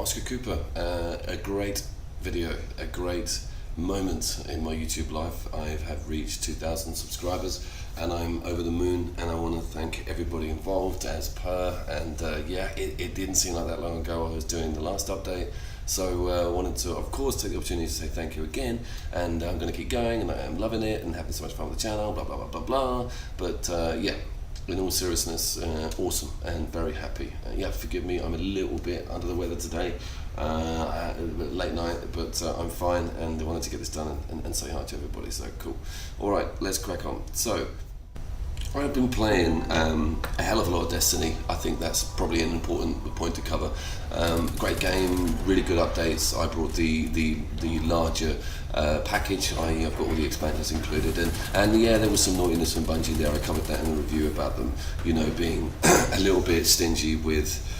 Oscar Cooper. A great video, a great moment in my YouTube life. I have reached 2,000 subscribers and I'm over the moon, and I want to thank everybody involved as per. And it didn't seem like that long ago I was doing the last update, so I wanted to of course take the opportunity to say thank you again, and I'm going to keep going, and I am loving it and having so much fun with the channel, blah blah blah blah blah. But in all seriousness, awesome and very happy. Forgive me, I'm a little bit under the weather today, late night, but I'm fine, and I wanted to get this done and say hi to everybody, so cool. Alright, let's crack on. So, I've been playing a hell of a lot of Destiny. I think that's probably an important point to cover. Great game, really good updates. I brought the larger package, i.e. I've got all the expansions included, and yeah, there was some naughtiness from Bungie there. I covered that in the review about them, being a little bit stingy with,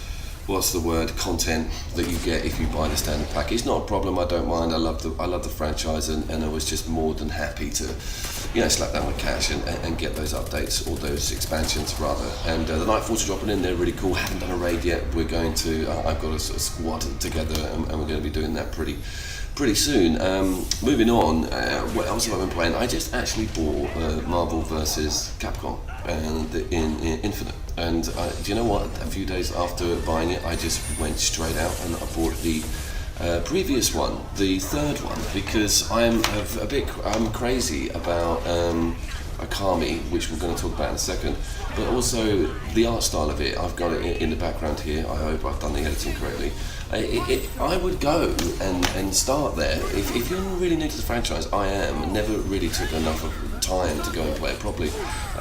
what's the word, content that you get if you buy the standard package. Not a problem, I don't mind. I love the franchise, and I was just more than happy to slap down my cash and get those updates, or those expansions rather. And the Nightfalls are dropping in, they're really cool. Haven't done a raid yet. We're going to, I've got a sort of squad together, and we're going to be doing that pretty soon. Moving on, what else have I been playing? I just actually bought Marvel vs. Capcom in Infinite. And do you know what? A few days after buying it, I just went straight out and I bought the previous one, the third one, because I'm crazy about Akami, which we're going to talk about in a second, but also the art style of it. I've got it in the background here. I hope I've done the editing correctly. I would go and start there. If you're really new to the franchise, I am. Never really took enough of time to go and play it properly.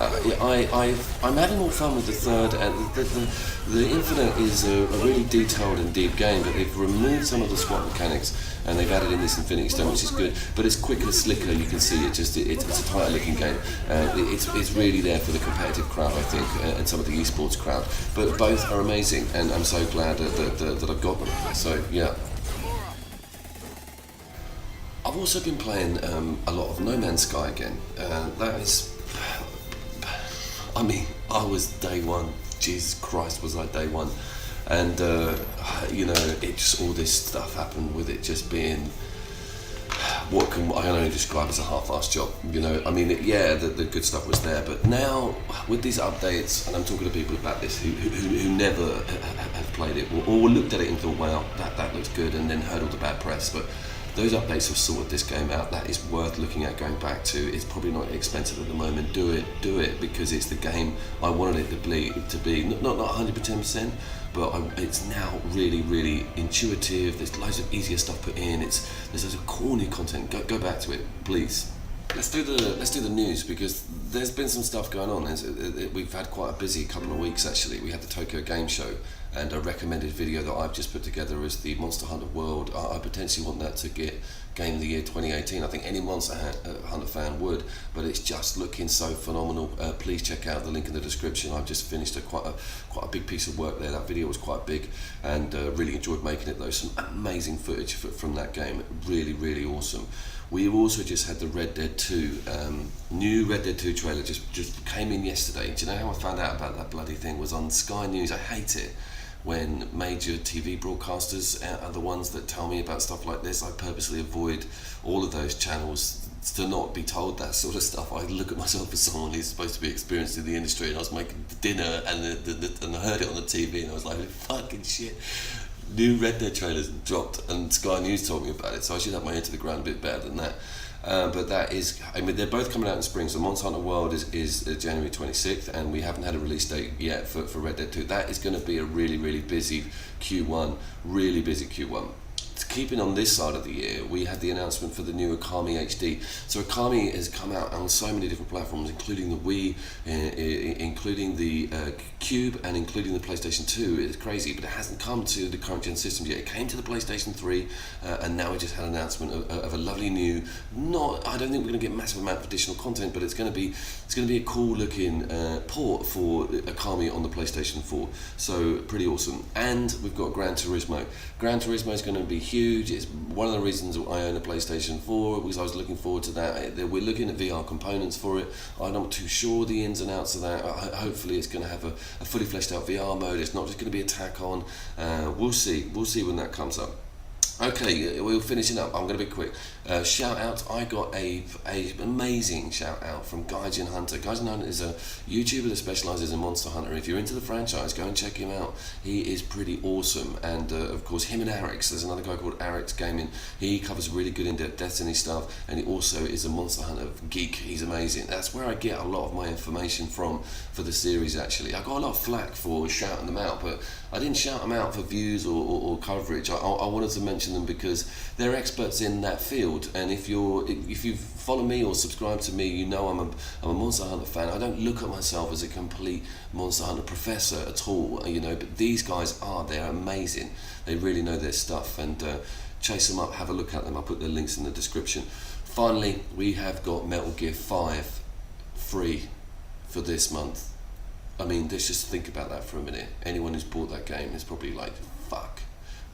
I'm having more fun with the third, and the Infinite is a really detailed and deep game, but they've removed some of the SWAT mechanics and they've added in this Infinity Stone, which is good, but it's quicker, slicker. You can see it's a tighter looking game. It's really there for the competitive crowd, I think, and some of the esports crowd, but both are amazing, and I'm so glad that I've got them. So yeah, I've also been playing a lot of No Man's Sky again. That is, I mean, I was day one. Jesus Christ, was I day one? And it just, all this stuff happened with it just being what I can only describe as a half-assed job. I mean, the good stuff was there, but now with these updates, and I'm talking to people about this who never have played it or looked at it and thought, wow, that looks good, and then heard all the bad press, but those updates have sorted this game out. That is worth looking at, going back to. It's probably not expensive at the moment. Do it because it's the game I wanted it to be. Not 110%, but it's now really, really intuitive. There's loads of easier stuff put in. There's loads of corny content. Go back to it, please. Let's do the news, because there's been some stuff going on. We've had quite a busy couple of weeks actually. We had the Tokyo Game Show, and a recommended video that I've just put together is the Monster Hunter World. I potentially want that to get Game of the Year 2018. I think any Monster Hunter fan would, but it's just looking so phenomenal. Please check out the link in the description. I've just finished quite a big piece of work there. That video was quite big, and really enjoyed making it though. Some amazing footage from that game. Really, really awesome. We also just had the Red Dead 2, new Red Dead 2 trailer just came in yesterday. Do you know how I found out about that bloody thing? Was on Sky News. I hate it when major TV broadcasters are the ones that tell me about stuff like this. I purposely avoid all of those channels to not be told that sort of stuff. I look at myself as someone who's supposed to be experienced in the industry, and I was making dinner and I heard it on the TV and I was like, fucking shit. New Red Dead trailers dropped and Sky News told me about it, so I should have my ear to the ground a bit better than that. But that is, I mean, they're both coming out in spring. So Monster Hunter World is January 26th, and we haven't had a release date yet for Red Dead 2. That is going to be a really, really busy Q1, really busy Q1. Keeping on this side of the year, we had the announcement for the new Akami HD. So Akami has come out on so many different platforms, including the Wii, including the Cube, and including the PlayStation 2. It's crazy, but it hasn't come to the current gen systems yet. It came to the PlayStation 3, and now we just had an announcement of a lovely new. I don't think we're going to get a massive amount of additional content, but it's going to be a cool looking port for Akami on the PlayStation 4. So pretty awesome. And we've got Gran Turismo. Gran Turismo is going to be huge. huge. It's one of the reasons I own a PlayStation 4, because I was looking forward to that. We're looking at VR components for it. I'm not too sure the ins and outs of that. Hopefully it's going to have a fully fleshed out VR mode. It's not just going to be a tack on. We'll see when that comes up. Okay, we're finishing up. I'm going to be quick. Shout out, I got a amazing shout out from Gaijin Hunter. Gaijin Hunter is a YouTuber that specialises in Monster Hunter. If you're into the franchise, go and check him out. He is pretty awesome. And of course, him and Arix, there's another guy called Arix Gaming. He covers really good in-depth Destiny stuff, and he also is a Monster Hunter geek. He's amazing. That's where I get a lot of my information from for the series, actually. I got a lot of flack for shouting them out, but I didn't shout them out for views or coverage. I wanted to mention them because they're experts in that field. And if you follow me or subscribe to me, you know I'm a Monster Hunter fan. I don't look at myself as a complete Monster Hunter professor at all, but these guys they're amazing. They really know their stuff, and chase them up, have a look at them. I'll put the links in the description. Finally, we have got Metal Gear 5 free for this month. I mean, let's just think about that for a minute. Anyone who's bought that game is probably like, fuck,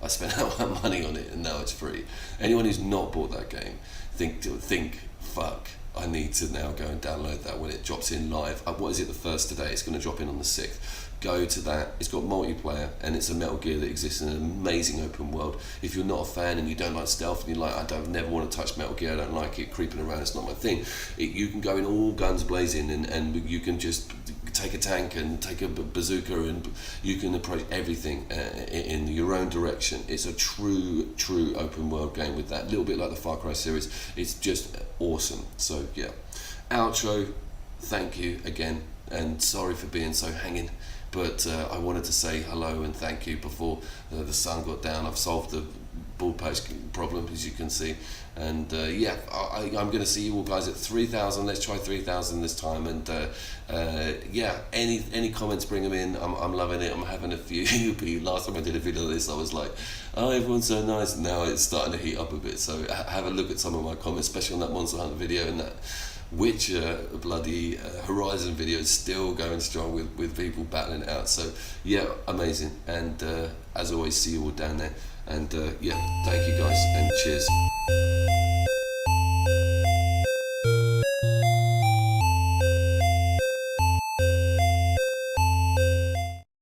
I spent all that money on it and now it's free. Anyone who's not bought that game, think, fuck, I need to now go and download that when it drops in live. What is it, the 1st today? It's going to drop in on the 6th. Go to that. It's got multiplayer, and it's a Metal Gear that exists in an amazing open world. If you're not a fan and you don't like stealth and you're like, never want to touch Metal Gear, I don't like it, creeping around, it's not my thing. You can go in all guns blazing, and you can just take a tank and take a bazooka, and you can approach everything in your own direction. It's a true open world game with that, little bit like the Far Cry series. It's just awesome. So yeah, outro, thank you again, and sorry for being so hanging, but I wanted to say hello and thank you before the sun got down. I've solved the bald patch problem, as you can see, and yeah, I'm going to see you all guys at 3,000. Let's try 3,000 this time, and yeah, any comments, bring them in. I'm loving it. I'm having a few. Last time I did a video of this, I was like, oh, everyone's so nice. Now it's starting to heat up a bit, so have a look at some of my comments, especially on that Monster Hunter video and that Witcher bloody Horizon video is still going strong with people battling it out. So yeah, amazing. And as always, see you all down there. And yeah, thank you guys, and cheers.